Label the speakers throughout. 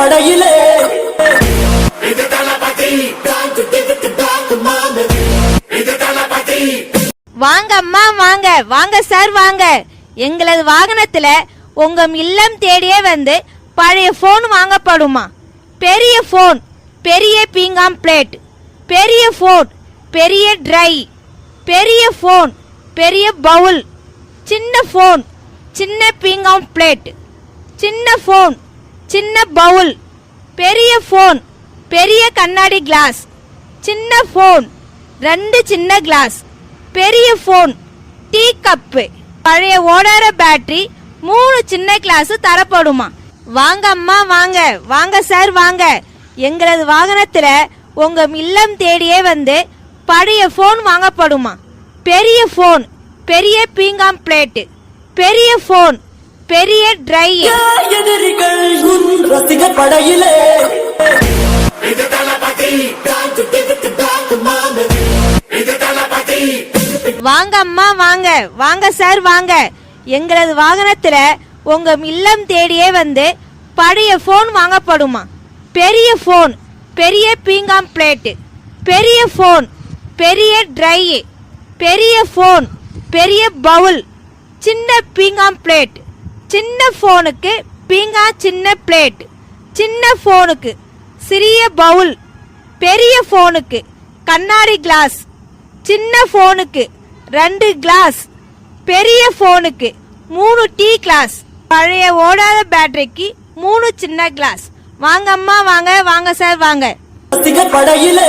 Speaker 1: படையிலே
Speaker 2: வாங்க அம்மா வாங்க வாங்க சார் வாங்க. எங்களது வாகனத்துல உங்க இல்லம் தேடியே வந்து பழைய போன் வாங்கப்படுமா? பெரிய போன், பெரிய பீங்காம் பிளேட், பெரிய போன், பெரிய ட்ரை, பெரிய போன், பெரிய பவுல், சின்ன போன், சின்ன பீங்காம் பிளேட், சின்ன போன், சின்ன பவுல், பெரிய போன், பெரிய கண்ணாடி கிளாஸ், சின்ன போன், 2 சின்ன கிளாஸ், பெரிய போன், டீ கப்பு, பழைய ஓடார பேட்டரி, 3 சின்ன கிளாஸ் தரப்படுமா? வாங்க அம்மா வாங்க வாங்க சார் வாங்க. எங்களது வாகனத்துல உங்க இல்லம் தேடியே வந்து பழைய போன் வாங்கப்படுமா? பெரிய போன், பெரிய பீங்காம் பிளேட், பெரிய போன், பெரிய ட்ரை.
Speaker 1: எதிரிகள் உன் ரசிக படையிலே
Speaker 2: வாங்க அம்மா வாங்க வாங்க சார் வாங்க. எங்களது வாகனத்துல உங்க இல்லம் தேடியே வந்து பழைய போன் வாங்கப்படுமா? பெரிய போன், பெரிய பீங்காம் பிளேட், பெரிய போன், பெரிய ட்ரை, பெரிய போன், பெரிய பவுல், சின்ன பீங்காம் பிளேட், சின்ன போனுக்கு பீங்கா சின்ன பிளேட், சின்ன போனுக்கு சிறிய பவுல், பெரிய போனுக்கு கண்ணாடி கிளாஸ், சின்ன போனுக்கு 2 கிளாஸ், பெரிய போனுக்கு 3 டீ கிளாஸ், பழைய ஓடாத பேட்டரிக்கு 3 சின்ன கிளாஸ். வாங்க அம்மா வாங்க வாங்க சார் வாங்க.
Speaker 1: படையிலே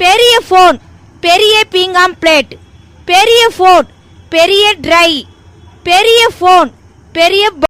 Speaker 2: பெரிய போன், பெரிய பீங்காம் பிளேட், பெரிய போன், பெரிய ட்ரை, பெரிய போன், பெரிய